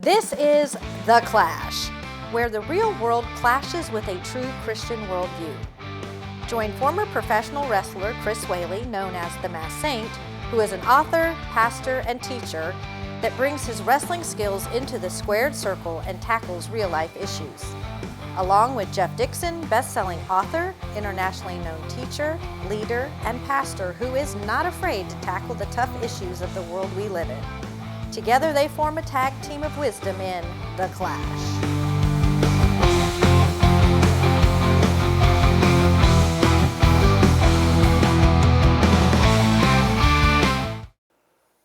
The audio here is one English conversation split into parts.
This is The Clash, where the real world clashes with a true Christian worldview. Join former professional wrestler Chris Whaley, known as the Masked Saint, who is an author, pastor, and teacher that brings his wrestling skills into the squared circle and tackles real-life issues. Along with Jeff Dixon, best-selling author, internationally known teacher, leader, and pastor who is not afraid to tackle the tough issues of the world we live in. Together they form a tag team of wisdom in The Clash.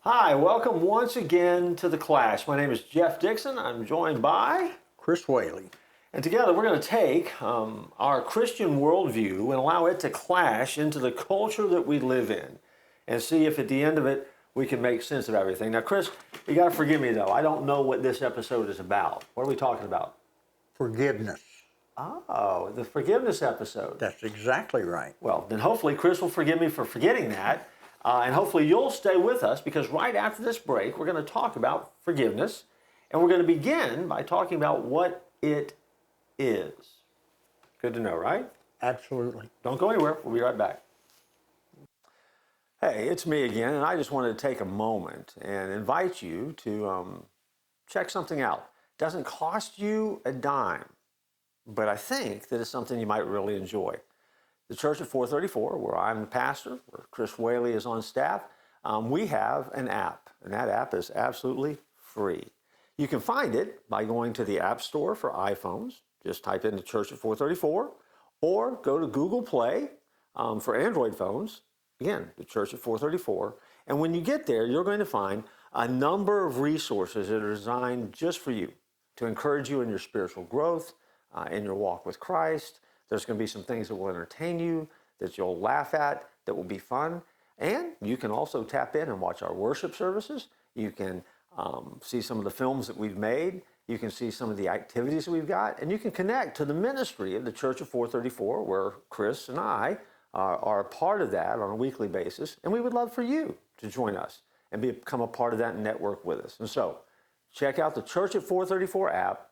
Hi, welcome once again to The Clash. My name is Jeff Dixon. I'm joined by Chris Whaley. And together we're going to take our Christian worldview and allow it to clash into the culture that we live in and see if at the end of it we can make sense of everything. Now, Chris, you got to forgive me though. I don't know what this episode is about. What are we talking about? Forgiveness. Oh, the forgiveness episode. That's exactly right. Well, then hopefully Chris will forgive me for forgetting that. And hopefully you'll stay with us because right after this break, we're going to talk about forgiveness. And we're going to begin by talking about what it is. Good to know, right? Absolutely. Don't go anywhere. We'll be right back. Hey, it's me again, and I just wanted to take a moment and invite you to check something out. It doesn't cost you a dime, but I think that it's something you might really enjoy. The Church at 434, where I'm the pastor, where Chris Whaley is on staff, we have an app, and that app is absolutely free. You can find it by going to the App Store for iPhones. Just type in the Church at 434, or go to Google Play for Android phones. Again, the Church at 434. And when you get there, you're going to find a number of resources that are designed just for you to encourage you in your spiritual growth, in your walk with Christ. There's going to be some things that will entertain you, that you'll laugh at, that will be fun. And you can also tap in and watch our worship services. You can see some of the films that we've made. You can see some of the activities that we've got. And you can connect to the ministry of the Church of 434, where Chris and I are a part of that on a weekly basis. And we would love for you to join us and become a part of that network with us. And so check out the Church at 434 app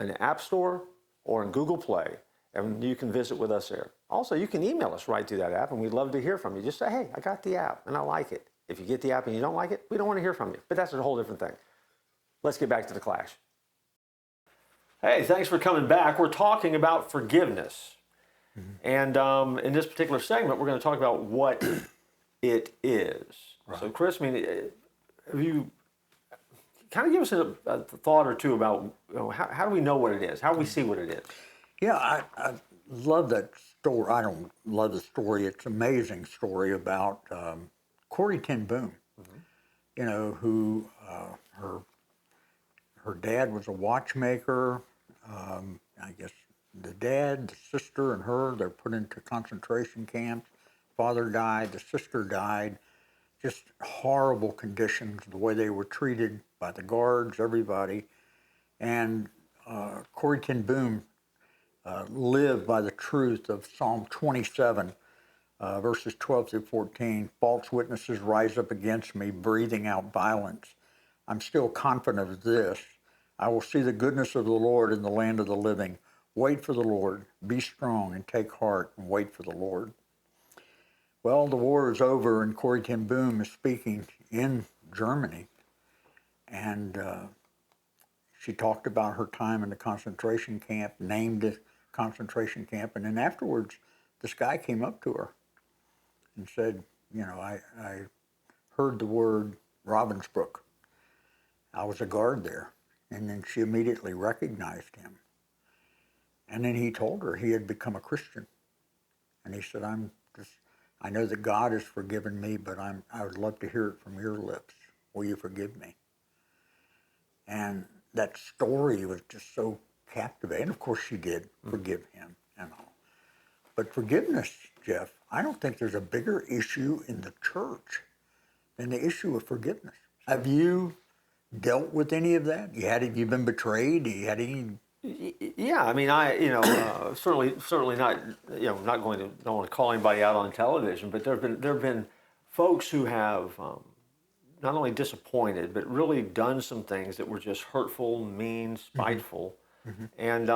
in the App Store or in Google Play. And you can visit with us there. Also, you can email us right through that app, and we'd love to hear from you. Just say, hey, I got the app, and I like it. If you get the app and you don't like it, we don't want to hear from you. But that's a whole different thing. Let's get back to the clash. Hey, thanks for coming back. We're talking about forgiveness. Mm-hmm. And in this particular segment, we're going to talk about what it is. Right. So, Chris, I mean, have you kind of give us a thought or two about how do we know what it is? How do we see what it is? Yeah, I love that story. I don't love the story. It's an amazing story about Corrie ten Boom, you know, who her dad was a watchmaker. I guess the dad, the sister, and her, they're put into concentration camps. Father died, the sister died. Just horrible conditions, the way they were treated by the guards, everybody. And Corrie ten Boom live by the truth of Psalm 27, verses 12 through 14. False witnesses rise up against me, breathing out violence. I'm still confident of this. I will see the goodness of the Lord in the land of the living. Wait for the Lord. Be strong and take heart and wait for the Lord. Well, the war is over and Corrie ten Boom is speaking in Germany. And she talked about her time in the concentration camp, named the concentration camp, and then afterwards, this guy came up to her and said, you know, I heard the word Ravensbrück. I was a guard there. And then she immediately recognized him. And then he told her he had become a Christian. And he said, I know that God has forgiven me, but I would love to hear it from your lips. Will you forgive me? And that story was just so captivating. Of course she did forgive him and all. But forgiveness, Jeff, I don't think there's a bigger issue in the church than the issue of forgiveness. Have you dealt with any of that? You been betrayed? You had any? Yeah, I mean, certainly not. Don't want to call anybody out on television, but there have been folks who have not only disappointed, but really done some things that were just hurtful, mean, spiteful. And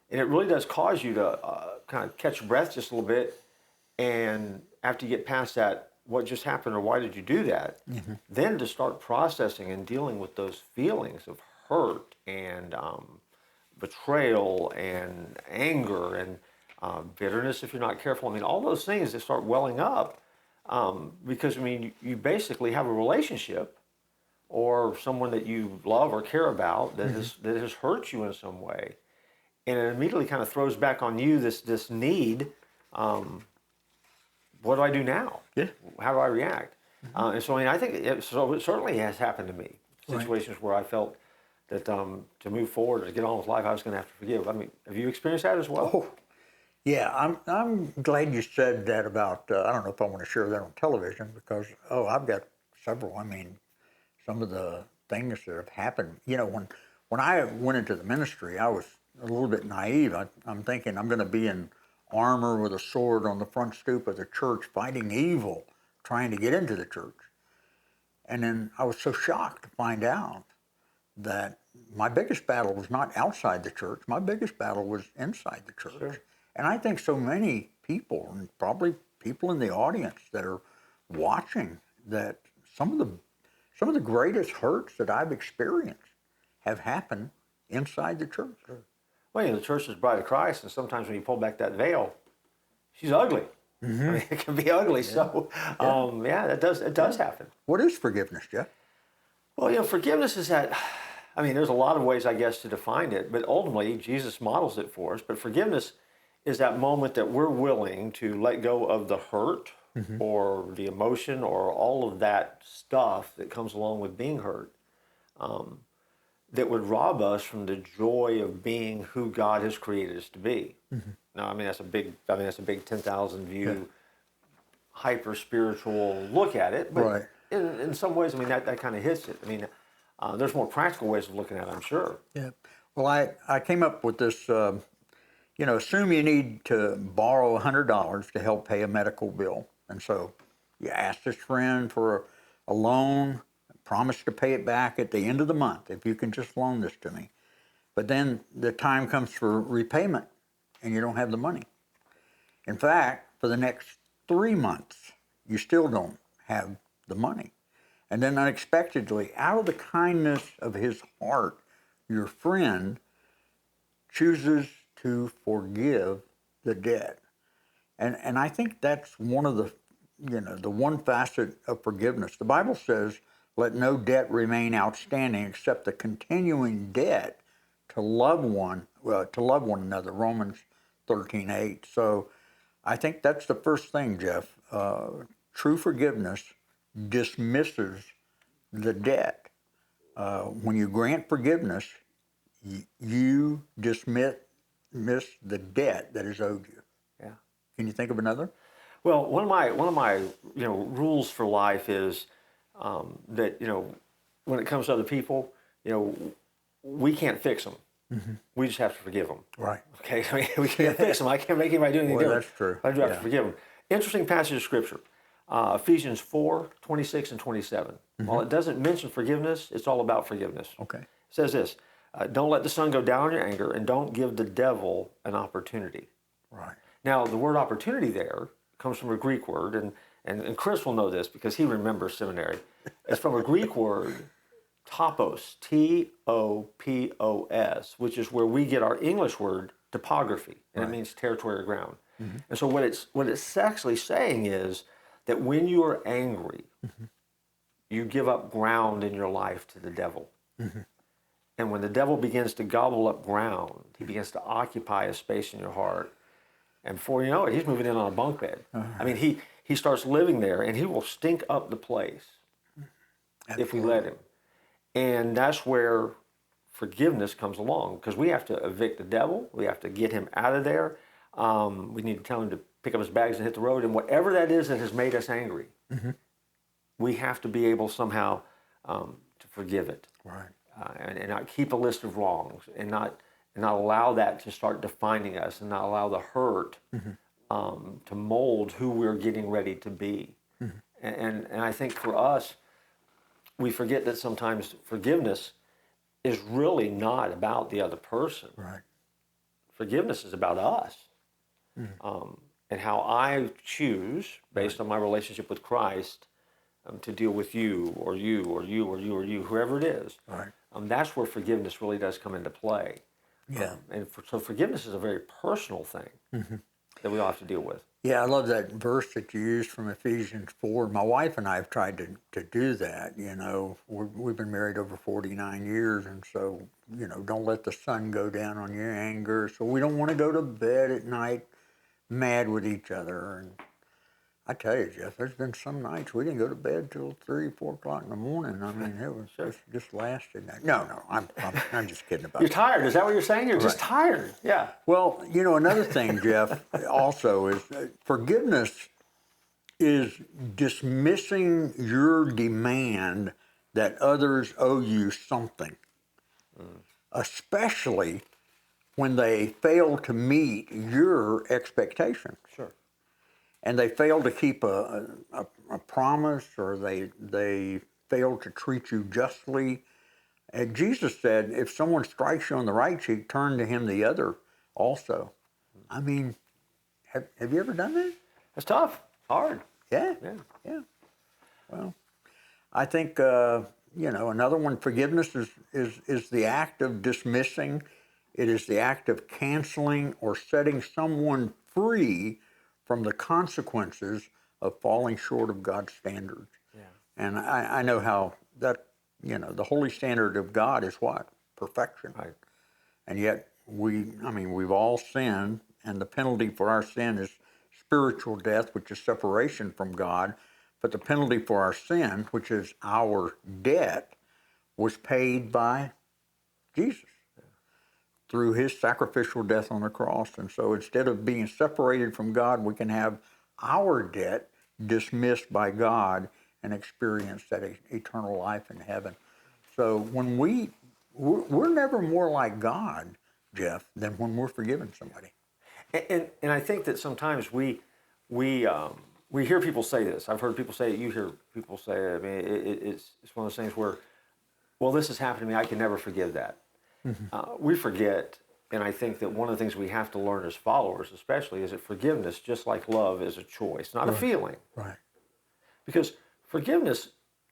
it really does cause you to kind of catch your breath just a little bit. And after you get past that, what just happened or why did you do that? Then to start processing and dealing with those feelings of hurt and betrayal and anger and bitterness if you're not careful. I mean, all those things that start welling up because, I mean, you basically have a relationship or someone that you love or care about that has hurt you in some way. And it immediately kind of throws back on you this need. What do I do now? Yeah. How do I react? And so, I mean, I think it certainly has happened to me. Situations where I felt that to move forward or to get on with life, I was going to have to forgive. I mean, have you experienced that as well? Oh, yeah, I'm glad you said that about, I don't know if I want to share that on television because, I've got several. I mean, some of the things that have happened. You know, when I went into the ministry, I was a little bit naive. I'm thinking I'm going to be in armor with a sword on the front stoop of the church fighting evil, trying to get into the church. And then I was so shocked to find out that my biggest battle was not outside the church. My biggest battle was inside the church. Sure. And I think so many people, and probably people in the audience that are watching, that some of the greatest hurts that I've experienced have happened inside the church. Sure. Well, you know, the church is the bride of Christ, and sometimes when you pull back that veil, she's ugly. I mean, it can be ugly. Yeah. So, it does happen. What is forgiveness, Jeff? Well, you know, forgiveness is that. I mean, there's a lot of ways, I guess, to define it, but ultimately, Jesus models it for us. But forgiveness is that moment that we're willing to let go of the hurt or the emotion or all of that stuff that comes along with being hurt. That would rob us from the joy of being who God has created us to be. Now, I mean that's a big 10,000 view, hyper spiritual look at it. But right. in some ways, I mean that kind of hits it. I mean, there's more practical ways of looking at it, I'm sure. Yeah. Well, I came up with this. Assume you need to borrow $100 to help pay a medical bill, and so you ask this friend for a loan. Promise to pay it back at the end of the month if you can just loan this to me. But then the time comes for repayment and you don't have the money. In fact, for the next 3 months, you still don't have the money. And then unexpectedly, out of the kindness of his heart, your friend chooses to forgive the debt. And I think that's one of the one facet of forgiveness. The Bible says, let no debt remain outstanding except the continuing debt to love one another, Romans 13:8. So I think that's the first thing, Jeff. True forgiveness dismisses the debt. When you grant forgiveness, you dismiss the debt that is owed you. Yeah. Can you think of another? Well, one of my rules for life is that when it comes to other people, we can't fix them. We just have to forgive them. Right. Okay. I mean, we can't fix them. I can't make anybody do anything different. That's true. I do have to forgive them. Interesting passage of scripture, Ephesians 4:26 and 27. While it doesn't mention forgiveness, it's all about forgiveness. Okay. It says this: don't let the sun go down on your anger, and don't give the devil an opportunity. Right. Now, the word opportunity there comes from a Greek word, and Chris will know this because he remembers seminary. It's from a Greek word, topos, T-O-P-O-S, which is where we get our English word topography, and it means territory or ground. And so what it's actually saying is that when you are angry, you give up ground in your life to the devil. And when the devil begins to gobble up ground, he begins to occupy a space in your heart. And before you know it, he's moving in on a bunk bed. I mean, he starts living there, and he will stink up the place if we let him. And that's where forgiveness comes along, because we have to evict the devil. We have to get him out of there. We need to tell him to pick up his bags and hit the road. And whatever that is that has made us angry, we have to be able somehow to forgive it. Right. And not keep a list of wrongs, and not allow that to start defining us, and not allow the hurt to mold who we're getting ready to be. And I think for us, we forget that sometimes forgiveness is really not about the other person. Right. Forgiveness is about us. And how I choose, based on my relationship with Christ, to deal with you, or you, or you, or you, or you, whoever it is. Right. That's where forgiveness really does come into play. Yeah. So forgiveness is a very personal thing that we all have to deal with. Yeah, I love that verse that you used from Ephesians 4. My wife and I have tried to do that. We've been married over 49 years, and so, don't let the sun go down on your anger. So we don't want to go to bed at night mad with each other. And I tell you, Jeff, there's been some nights we didn't go to bed till 3, 4 o'clock in the morning. I mean, it was just lasted. No, I'm just kidding about You're that. tired. Is that what you're saying? You're just tired. Yeah. Well, another thing, Jeff, also is forgiveness is dismissing your demand that others owe you something, especially when they fail to meet your expectations. Sure. And they fail to keep a promise, or they fail to treat you justly. And Jesus said, if someone strikes you on the right cheek, turn to him the other also. I mean, have you ever done that? It's tough. Hard. Yeah. Well, I think, another one, forgiveness is the act of dismissing. It is the act of canceling or setting someone free from the consequences of falling short of God's standards. Yeah. And I know how that, the holy standard of God is what? Perfection. Right. And yet we've all sinned, and the penalty for our sin is spiritual death, which is separation from God. But the penalty for our sin, which is our debt, was paid by Jesus through his sacrificial death on the cross. And so instead of being separated from God, we can have our debt dismissed by God and experience that eternal life in heaven. So when we're never more like God, Jeff, than when we're forgiving somebody. And I think that sometimes we hear people say this. I've heard people say it. You hear people say it. I mean, it's one of those things where, well, this has happened to me. I can never forgive that. We forget, and I think that one of the things we have to learn as followers, especially, is that forgiveness, just like love, is a choice, not a feeling. Right. Because forgiveness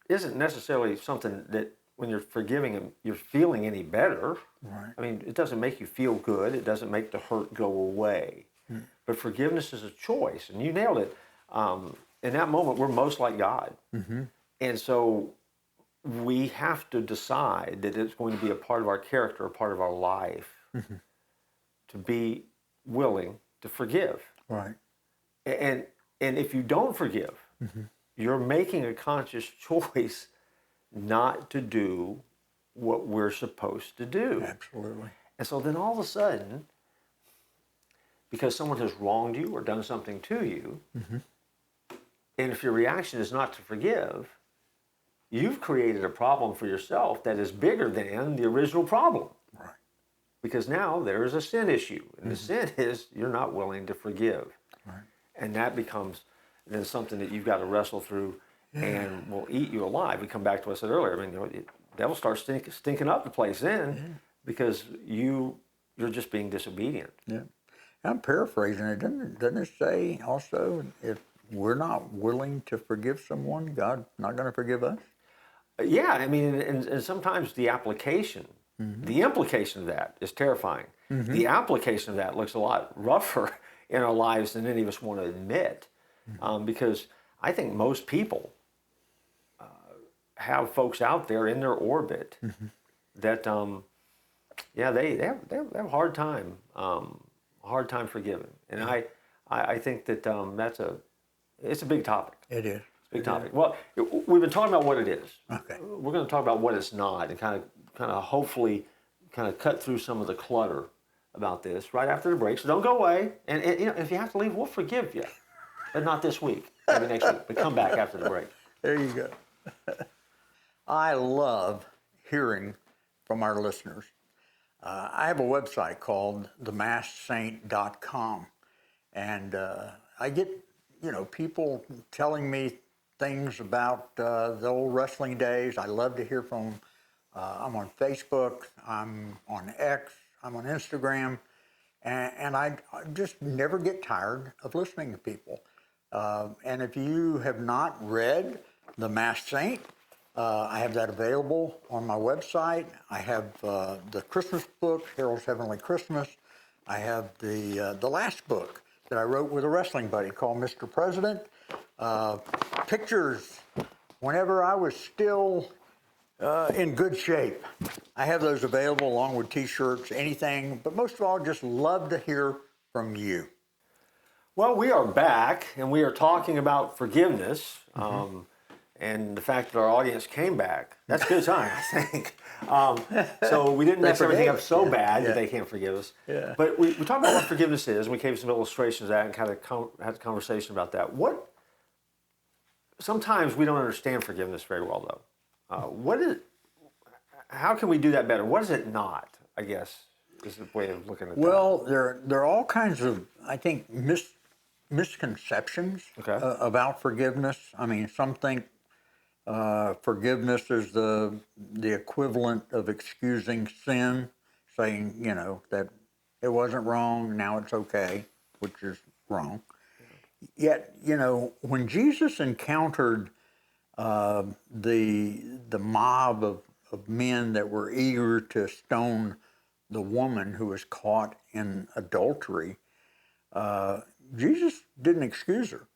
isn't necessarily something that when you're forgiving him, you're feeling any better. Right. I mean, it doesn't make you feel good. It doesn't make the hurt go away. But forgiveness is a choice, and you nailed it. In that moment, we're most like God. And so we have to decide that it's going to be a part of our character, a part of our life, to be willing to forgive. Right. And if you don't forgive, you're making a conscious choice not to do what we're supposed to do. Absolutely. And so then all of a sudden, because someone has wronged you or done something to you, and if your reaction is not to forgive, you've created a problem for yourself that is bigger than the original problem. Right. Because now there is a sin issue. And the sin is you're not willing to forgive. Right. And that becomes then something that you've got to wrestle through and will eat you alive. We come back to what I said earlier. I mean, the devil starts stinking up the place then because you're just being disobedient. Yeah. I'm paraphrasing it. Doesn't it say also, if we're not willing to forgive someone, God's not going to forgive us? Yeah, I mean, and sometimes the application, the implication of that is terrifying. The application of that looks a lot rougher in our lives than any of us want to admit, because I think most people have folks out there in their orbit that, they have a hard time forgiving, and I think that it's a big topic. It is. Big topic. Well, we've been talking about what it is. Okay. We're going to talk about what it's not, and kind of hopefully cut through some of the clutter about this right after the break. So don't go away. And if you have to leave, we'll forgive you, but not this week. Maybe next week. But come back after the break. There you go. I love hearing from our listeners. I have a website called themasksaint.com, and I get people telling me things about the old wrestling days. I love to hear from them. I'm on Facebook, I'm on X, I'm on Instagram, and I just never get tired of listening to people. And if you have not read The Masked Saint, I have that available on my website. I have the Christmas book, Harold's Heavenly Christmas. I have the last book that I wrote with a wrestling buddy called Mr. President. Pictures whenever I was still in good shape. I have those available along with t-shirts, anything, but most of all, just love to hear from you. Well, we are back, and we are talking about forgiveness, and the fact that our audience came back. That's a good sign, I think. So we didn't mess everything up so bad that they can't forgive us. Yeah. But we talked about what forgiveness is, and we gave some illustrations of that and kind of had a conversation about that. Sometimes we don't understand forgiveness very well, though. How can we do that better? What is it not, I guess, is the way of looking at that. Well, there are all kinds of, I think, misconceptions about forgiveness. I mean, some think forgiveness is the equivalent of excusing sin, saying, that it wasn't wrong, now it's okay, which is wrong. Yet, when Jesus encountered the mob of men that were eager to stone the woman who was caught in adultery, Jesus didn't excuse her.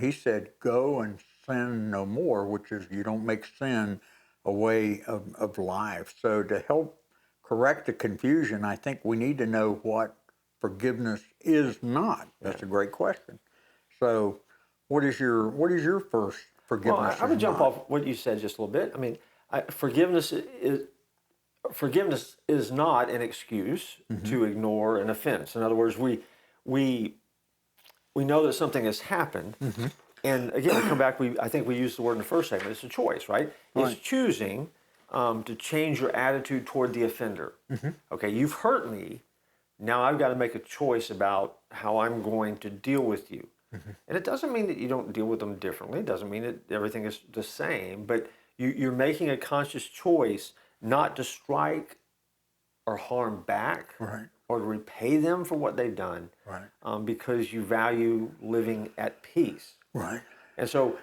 He said, go and sin no more, which is you don't make sin a way of life. So to help correct the confusion, I think we need to know what forgiveness is not. That's a great question. So what is your first forgiveness? Well, I would jump off what you said just a little bit. I mean, forgiveness is not an excuse to ignore an offense. In other words, we know that something has happened, and again, we come back. I think we used the word in the first segment. It's a choice, right? It's choosing to change your attitude toward the offender. Okay, you've hurt me. Now I've got to make a choice about how I'm going to deal with you. And it doesn't mean that you don't deal with them differently. It doesn't mean that everything is the same, but you're making a conscious choice not to strike or harm back or to repay them for what they've done because you value living at peace. Right. And so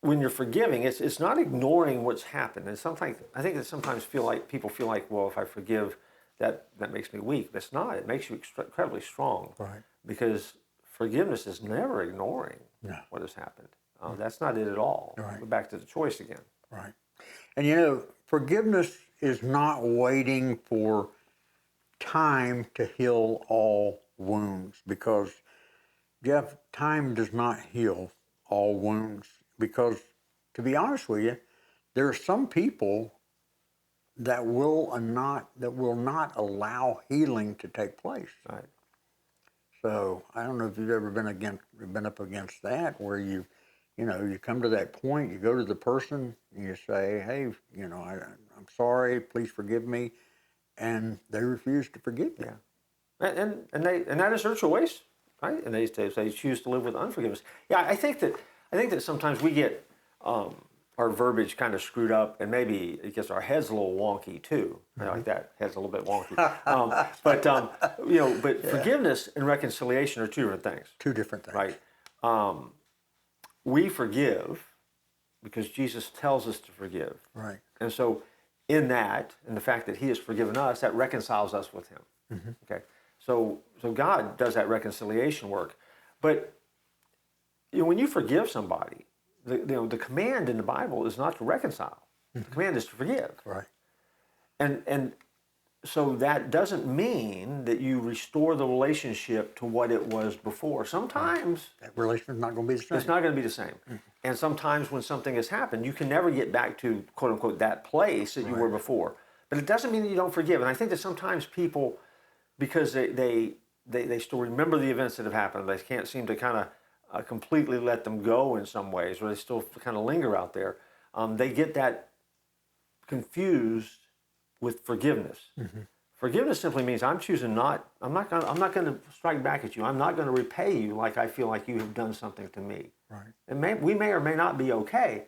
when you're forgiving, it's not ignoring what's happened. And sometimes I think that sometimes people feel like, well, if I forgive, that makes me weak. That's not. It makes you incredibly strong. Right. Because forgiveness is never ignoring what has happened. That's not it at all. Right. We're back to the choice again. Right. And forgiveness is not waiting for time to heal all wounds, because, Jeff, time does not heal all wounds, because, to be honest with you, there are some people that will not allow healing to take place. Right. So I don't know if you've ever been up against that, where you come to that point, you go to the person, and you say, hey, I'm sorry, please forgive me, and they refuse to forgive you. Yeah, and that is their choice, right? And they choose to live with unforgiveness. Yeah, I think that sometimes we get our verbiage kind of screwed up, and maybe it gets our heads a little wonky too. I like that, head's a little bit wonky. But forgiveness and reconciliation are two different things. Two different things. Right. We forgive because Jesus tells us to forgive. Right. And so in that, and the fact that he has forgiven us, that reconciles us with him. Okay. So God does that reconciliation work. But when you forgive somebody, the command in the Bible is not to reconcile. The command is to forgive. Right. And so that doesn't mean that you restore the relationship to what it was before. Sometimes that relationship's not going to be the same. It's not going to be the same. And sometimes when something has happened, you can never get back to, quote unquote, that place that you were before. But it doesn't mean that you don't forgive. And I think that sometimes people, because they still remember the events that have happened, they can't seem to kind of completely let them go in some ways, or they still kind of linger out there. They get that confused with forgiveness. Forgiveness simply means I'm not going to strike back at you. I'm not going to repay you like I feel like you have done something to me. Right. And we may or may not be okay.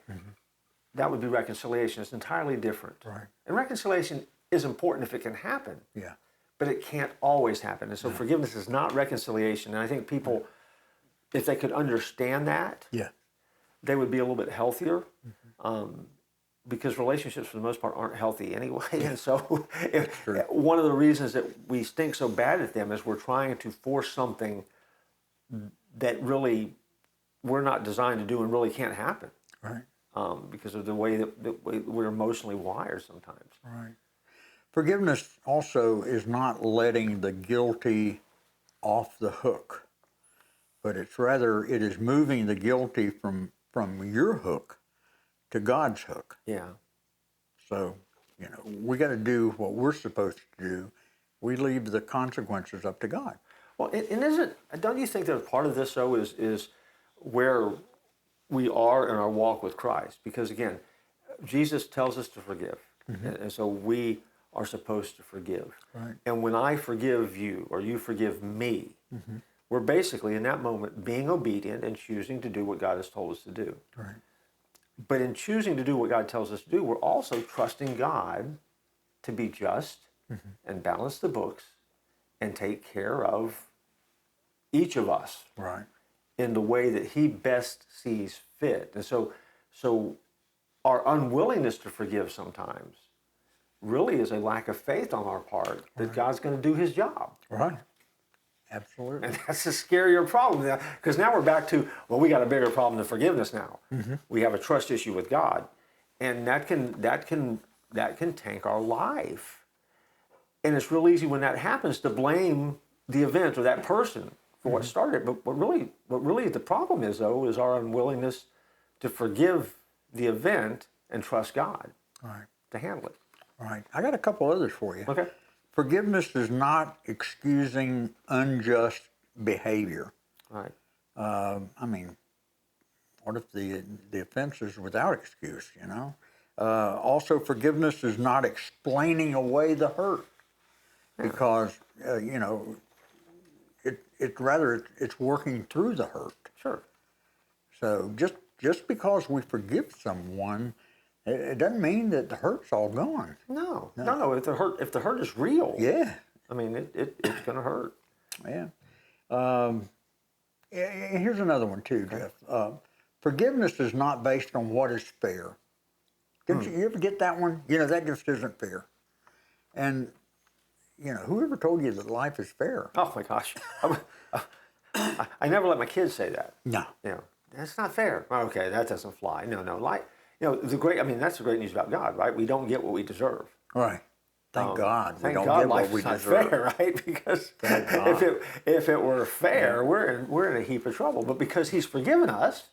That would be reconciliation. It's entirely different. Right. And reconciliation is important if it can happen. Yeah. But it can't always happen. And so forgiveness is not reconciliation. And I think people, if they could understand that, Yeah. they would be a little bit healthier. Because relationships, for the most part, aren't healthy anyway. And so one of the reasons that we stink so bad at them is we're trying to force something that really we're not designed to do and really can't happen. Right. Because of the way that we're emotionally wired sometimes. Right. Forgiveness also is not letting the guilty off the hook, but it is moving the guilty from your hook to God's hook. Yeah. So, we got to do what we're supposed to do. We leave the consequences up to God. Well, and don't you think that part of this, though, is where we are in our walk with Christ? Because, again, Jesus tells us to forgive. And so we are supposed to forgive. Right. And when I forgive you or you forgive me, we're basically in that moment being obedient and choosing to do what God has told us to do. Right. But in choosing to do what God tells us to do, we're also trusting God to be just and balance the books and take care of each of us Right. in the way that He best sees fit. And so our unwillingness to forgive sometimes really is a lack of faith on our part that God's going to do His job. Right. Absolutely. And that's a scarier problem, because now we're back to, well, we got a bigger problem than forgiveness now. We have a trust issue with God, and that can tank our life. And it's real easy when that happens to blame the event or that person for what started. But what really the problem is, though, is our unwillingness to forgive the event and trust God to handle it. Right. I got a couple others for you. Okay. Forgiveness is not excusing unjust behavior. Right. What if the offense is without excuse, Also, forgiveness is not explaining away the hurt, because, it's working through the hurt. Sure. So just because we forgive someone, it doesn't mean that the hurt's all gone. No. If the hurt is real, Yeah. I mean, it's going to hurt. Yeah. Here's another one too, Jeff. Forgiveness is not based on what is fair. Didn't you ever get that one? That just isn't fair. And, whoever told you that life is fair? Oh my gosh. I never let my kids say that. No. That's not fair. Okay, that doesn't fly. No. That's the great news about God, right? We don't get what we deserve. Right. Thank God. Thank God life is not fair, right? Because if it were fair, we're in a heap of trouble. But because He's forgiven us,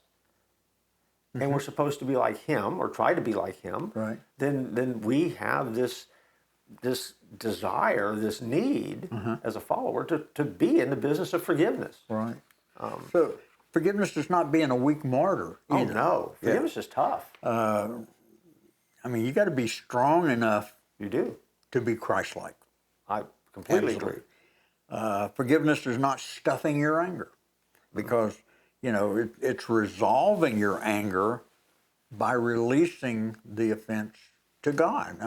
and we're supposed to be like Him or try to be like Him, right? Then we have this desire, this need as a follower to be in the business of forgiveness. Right. So forgiveness is not being a weak martyr either. Oh no, forgiveness is tough. You got to be strong enough. You do. To be Christ-like. I completely agree. Forgiveness is not stuffing your anger, because it's resolving your anger by releasing the offense to God.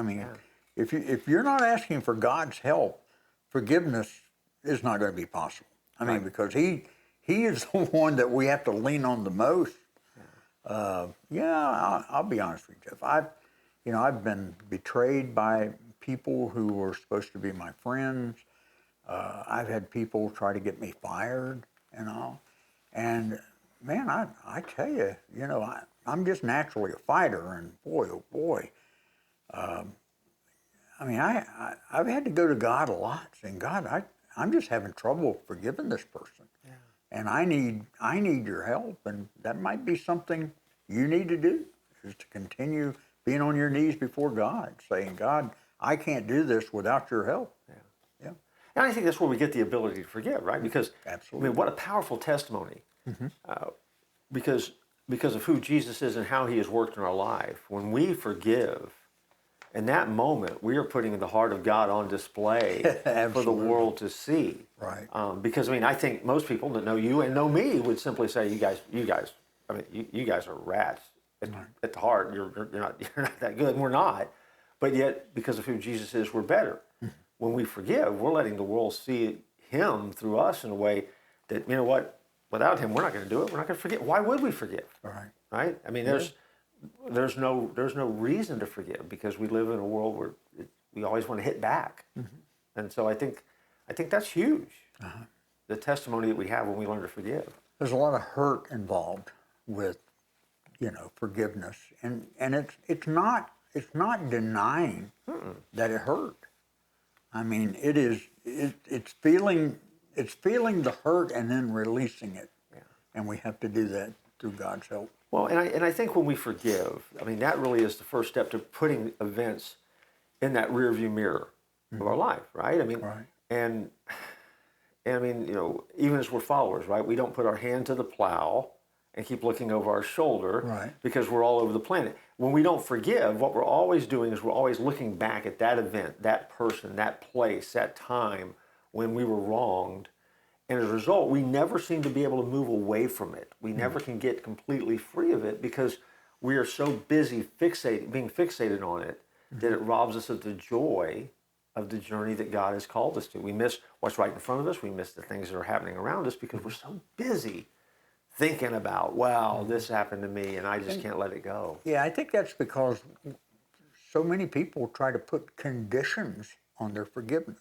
If you're not asking for God's help, forgiveness is not going to be possible. Because He is the one that we have to lean on the most. I'll be honest with you, Jeff. I've been betrayed by people who were supposed to be my friends. I've had people try to get me fired and all. And man, I tell you, I'm just naturally a fighter, and boy, oh boy. I've had to go to God a lot, saying, God, I'm just having trouble forgiving this person. Yeah. And I need your help, and that might be something you need to do, is to continue being on your knees before God, saying, God, I can't do this without your help. Yeah. And I think that's where we get the ability to forgive, right? Because, absolutely. What a powerful testimony. Because of who Jesus is and how He has worked in our life. When we forgive in that moment, we are putting the heart of God on display for the Absolutely. world to see. Right. Because I mean, I think most people that know you and know me would simply say, "You guys, I mean, you guys are rats at the heart. You're not you're not that good." And we're not, but yet because of who Jesus is, we're better. When we forgive, we're letting the world see Him through us in a way that, you know what, without Him, we're not going to do it. We're not going to forgive. Why would we forgive? Right. Right? I mean, there's no reason to forgive because we live in a world where we always want to hit back, and so I think that's huge. The testimony that we have when we learn to forgive. There's a lot of hurt involved with, forgiveness, and it's not denying that it hurt. I mean, it's feeling the hurt and then releasing it, and we have to do that through God's help. Well, and I think when we forgive, I mean, that really is the first step to putting events in that rearview mirror of our life, right? I mean, Right. and I mean, even as we're followers, right? We don't put our hand to the plow and keep looking over our shoulder, Right. because we're all over the planet. When we don't forgive, what we're always doing is we're always looking back at that event, that person, that place, that time when we were wronged. And as a result, we never seem to be able to move away from it. We never can get completely free of it because we are so busy being fixated on it that it robs us of the joy of the journey that God has called us to. We miss what's right in front of us. We miss the things that are happening around us because we're so busy thinking about, wow, this happened to me and I just can't let it go. Yeah, I think that's because so many people try to put conditions on their forgiveness.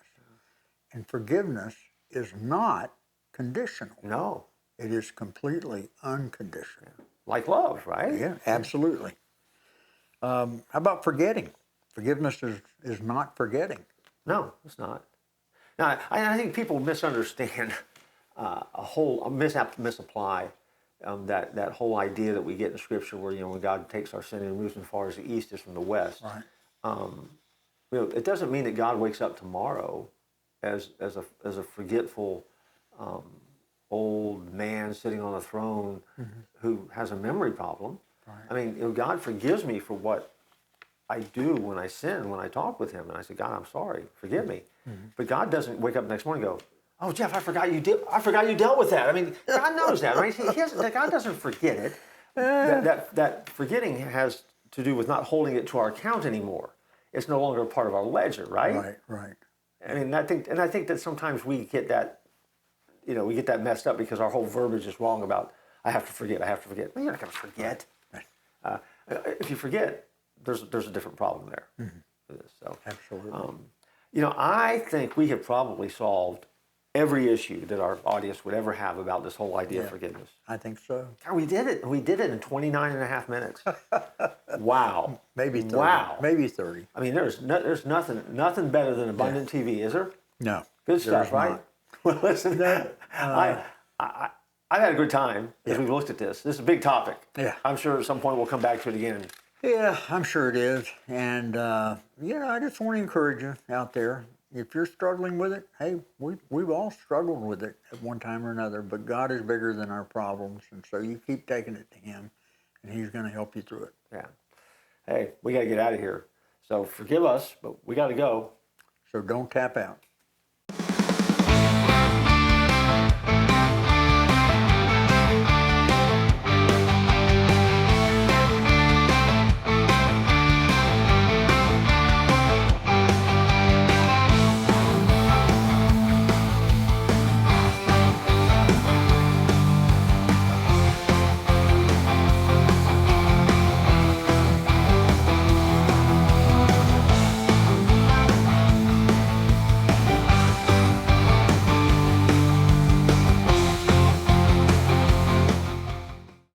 And forgiveness is not conditional. No, It is completely unconditional. like love, right? Yeah, absolutely. How about forgetting? Forgiveness is not forgetting. No, it's not. Now, I think people misunderstand misapply that whole idea that we get in Scripture where, when God takes our sin and removes them as far as the east is from the west. Right. It doesn't mean that God wakes up tomorrow as a forgetful old man sitting on a throne who has a memory problem. Right. I mean, God forgives me for what I do when I sin, when I talk with Him, and I say, God, I'm sorry, forgive me. But God doesn't wake up the next morning and go, oh, Jeff, I forgot you dealt with that. I mean, God knows that, right? God doesn't forget it. That forgetting has to do with not holding it to our account anymore. It's no longer a part of our ledger, right? Right, right. I mean, I think that sometimes we get that, we get that messed up because our whole verbiage is wrong about, I have to forget. Well, you're not going to forget. Right. If you forget, there's a different problem there. So, Absolutely. I think we have probably solved every issue that our audience would ever have about this whole idea of forgiveness. I think so. God, we did it. We did it in 29 and a half minutes. Wow. Maybe 30. Wow. Maybe 30. I mean, there's nothing better than abundant TV, is there? No. Good stuff, there's right? not. Well, listen, I've had a good time as we've looked at this. This is a big topic. Yeah. I'm sure at some point we'll come back to it again. Yeah, I'm sure it is. And, I just want to encourage you out there. If you're struggling with it, hey, we've all struggled with it at one time or another, but God is bigger than our problems. And so you keep taking it to Him, and He's going to help you through it. Yeah. Hey, we got to get out of here. So forgive us, but we got to go. So don't tap out.